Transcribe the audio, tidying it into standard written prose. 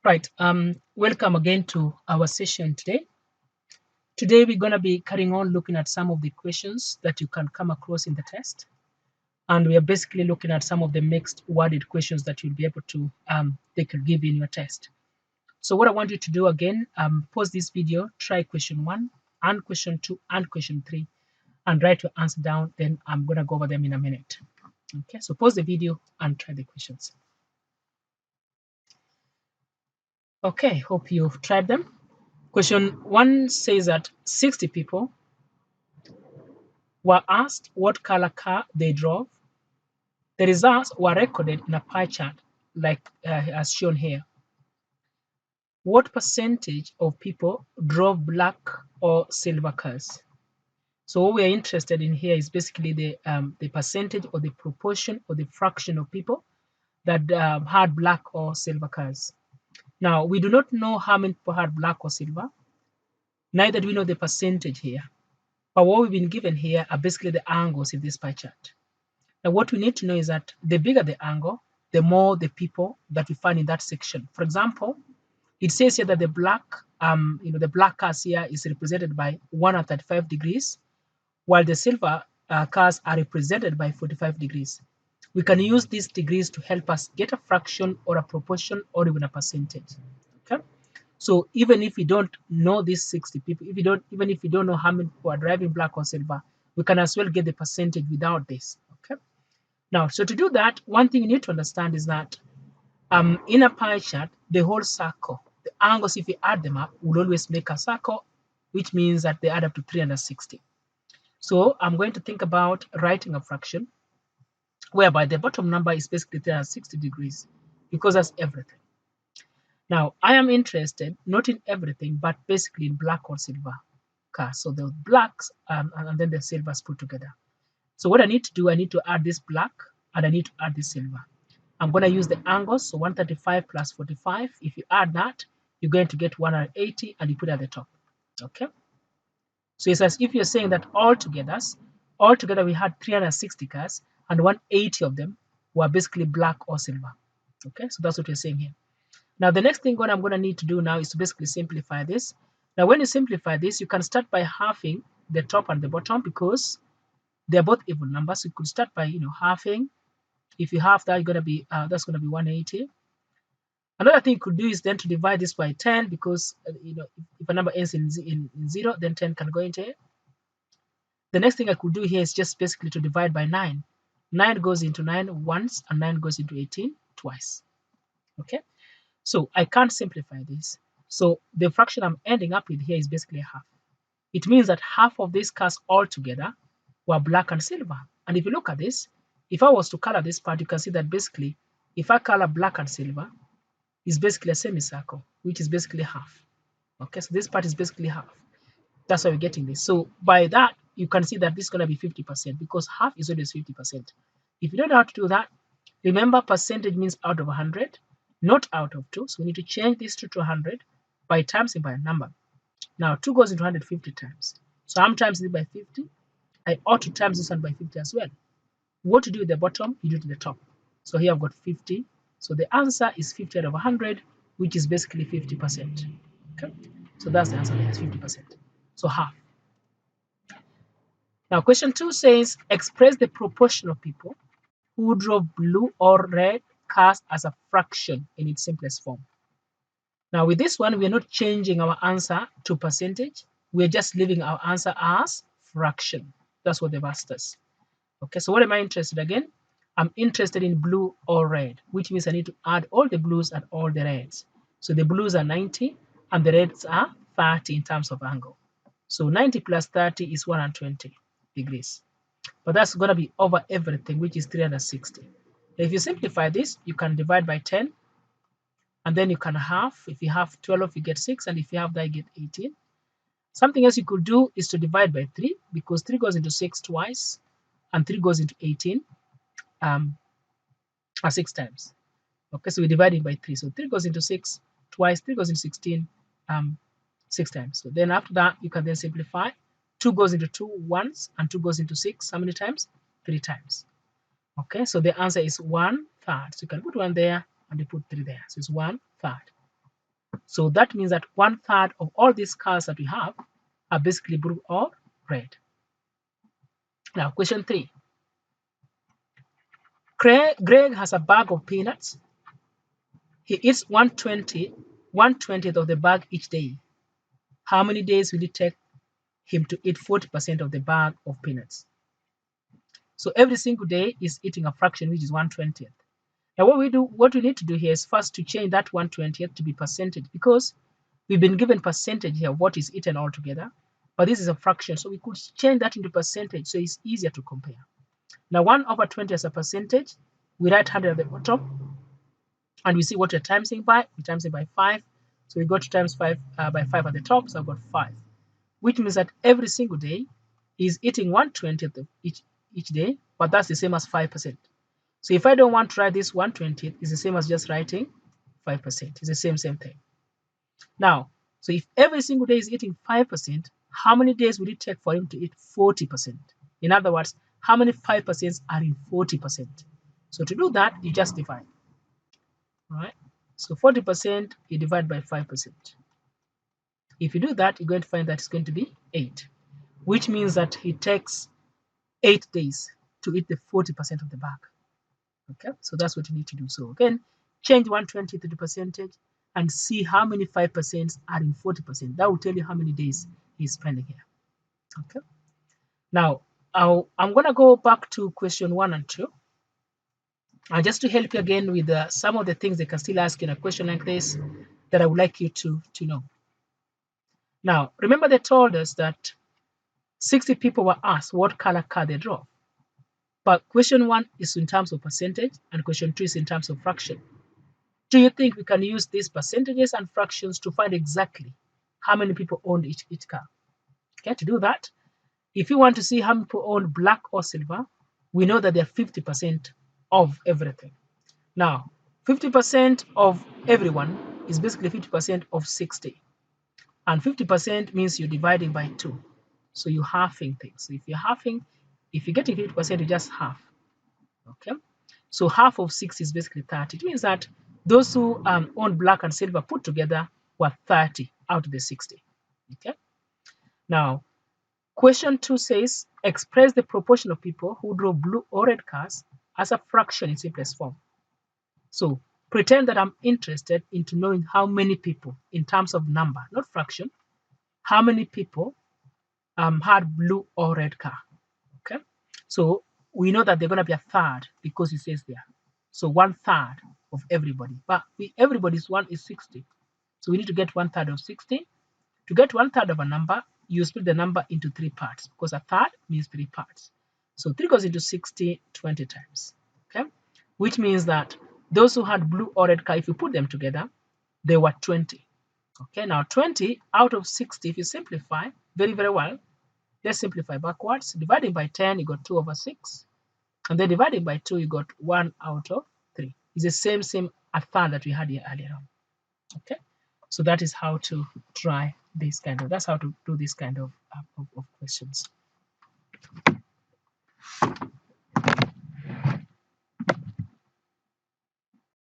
Right. Welcome again to our session today. Today we're going to be carrying on looking at some of the questions that you can come across in the test, and we are basically looking at some of the mixed worded questions that you'll be able to they could give you in your test. So what I want you to do again, pause this video, try question one and question two and question three, and write your answer down. Then I'm going to go over them in a minute. Okay. So pause the video and try the questions. Okay. Hope you've tried them. Question one says that 60 people were asked what color car they drove. The results were recorded in a pie chart, like as shown here. What percentage of people drove black or silver cars? So what we are interested in here is basically the percentage or the proportion or the fraction of people that had black or silver cars. Now, we do not know how many people had black or silver, neither do we know the percentage here. But what we've been given here are basically the angles in this pie chart. Now, what we need to know is that the bigger the angle, the more the people that we find in that section. For example, it says here that the black, the black cars here is represented by 135 degrees, while the silver cars are represented by 45 degrees. We can use these degrees to help us get a fraction or a proportion or even a percentage. Okay. So even if we don't know these 60 people, even if we don't know how many people are driving black or silver, we can as well get the percentage without this. Okay. Now, so to do that, one thing you need to understand is that in a pie chart, the whole circle, the angles, if you add them up, will always make a circle, which means that they add up to 360. So I'm going to think about writing a fraction whereby the bottom number is basically 360 degrees because that's everything. Now, I am interested not in everything, but basically in black or silver cars. So the blacks and then the silvers put together. So what I need to do, I need to add this black and I need to add this silver. I'm going to use the angles, so 135 plus 45. If you add that, you're going to get 180 and you put it at the top. Okay. So it's as if you're saying that altogether we had 360 cars and 180 of them were basically black or silver. Okay, so that's what we're saying here. Now, the next thing I'm going to need to do now is to basically simplify this. Now, when you simplify this, you can start by halving the top and the bottom because they're both even numbers. So you could start by halving. If you halve that, you're going to be that's going to be 180. Another thing you could do is then to divide this by 10 because if a number ends in 0, then 10 can go into it. The next thing I could do here is just basically to divide by 9. 9 goes into 9 once and 9 goes into 18 twice. Okay, so I can't simplify this. So the fraction I'm ending up with here is basically half. It means that half of these cars altogether were black and silver. And if you look at this, if I was to color this part, you can see that basically if I color black and silver, it's basically a semicircle, which is basically half. Okay, so this part is basically half. That's why we're getting this. So by that, you can see that this is going to be 50% because half is always 50%. If you don't know how to do that, remember percentage means out of 100, not out of 2. So we need to change this to 100 by times it by a number. Now 2 goes into 150 times. So I'm times it by 50. I ought to times this one by 50 as well. What to do at the bottom, you do to the top. So here I've got 50. So the answer is 50 out of 100, which is basically 50%. Okay, so that's the answer there, is 50%. So half. Now, question 2 says, express the proportion of people who drove blue or red cars as a fraction in its simplest form. Now, with this one, we're not changing our answer to percentage. We're just leaving our answer as fraction. That's what they've asked us. Okay, so what am I interested again? I'm interested in blue or red, which means I need to add all the blues and all the reds. So the blues are 90 and the reds are 30 in terms of angle. So 90 plus 30 is 120 degrees. But that's going to be over everything, which is 360. If you simplify this, you can divide by 10, and then you can half. If you have 12, you get 6, and if you have that, you get 18. Something else you could do is to divide by 3, because 3 goes into 6 twice, and 3 goes into 18 6 times. Okay, so we're dividing by 3. So 3 goes into 6 twice, 3 goes into 16 6 times. So then after that, you can then simplify. 2 goes into 2 once, and 2 goes into 6 how many times? 3 times. Okay, so the answer is 1/3. So you can put 1 there and you put 3 there. So it's 1/3. So that means that 1/3 of all these cars that we have are basically blue or red. Now, question 3. Greg has a bag of peanuts. He eats 1/20th of the bag each day. How many days will it take him to eat 40% of the bag of peanuts? So every single day is eating a fraction, which is 1/20th. Now what we need to do here is first to change that 1/20th to be percentage, because we've been given percentage here of what is eaten altogether, but this is a fraction, so we could change that into percentage so it's easier to compare. Now 1/20 as a percentage, we write 100 at the bottom, and we see what we're timesing by. We times it by 5, so we got to times 5 by 5 at the top, so I've got 5, which means that every single day is eating 1/20th of each day, but that's the same as 5%. So if I don't want to write this 1/20th, it's the same as just writing 5%. It's the same thing. Now, so if every single day is eating 5%, how many days will it take for him to eat 40%? In other words, how many 5% are in 40%? So to do that, you just divide. All right? So 40% you divide by 5%. If you do that, you're going to find that it's going to be 8, which means that it takes 8 days to eat the 40% of the bag. Okay, so that's what you need to do. So again, change 1/20 to the percentage and see how many 5% are in 40%. That will tell you how many days he's spending here. Okay, now I'm going to go back to question 1 and 2. And just to help you again with some of the things they can still ask in a question like this that I would like you to know. Now, remember they told us that 60 people were asked what color car they drove. But question 1 is in terms of percentage and question 2 is in terms of fraction. Do you think we can use these percentages and fractions to find exactly how many people owned each car? Okay, to do that, if you want to see how many people own black or silver, we know that they're 50% of everything. Now, 50% of everyone is basically 50% of 60. And 50% means you're dividing by 2. So you're halving things. So if you're halving, if you get 50%, you just half. Okay, so half of 6 is basically 30. It means that those who own black and silver put together were 30 out of the 60. Okay, now question 2 says express the proportion of people who drove blue or red cars as a fraction in simplest form. So pretend that I'm interested into knowing how many people in terms of number, not fraction, how many people had blue or red car. Okay, so we know that they're going to be a third because it says there. So 1/3 of everybody. But everybody's one is 60. So we need to get 1/3 of 60. To get 1/3 of a number, you split the number into 3 parts because a third means 3 parts. So 3 goes into 60 20 times. Okay, which means that those who had blue or red car, if you put them together, they were 20. Okay, now 20 out of 60, if you simplify very, very well, let's simplify backwards. Dividing by 10, you got 2 over 6. And then dividing by 2, you got 1 out of 3. It's the same a third that we had here earlier on. Okay, so that is how to try this kind of, that's how to do this kind of questions.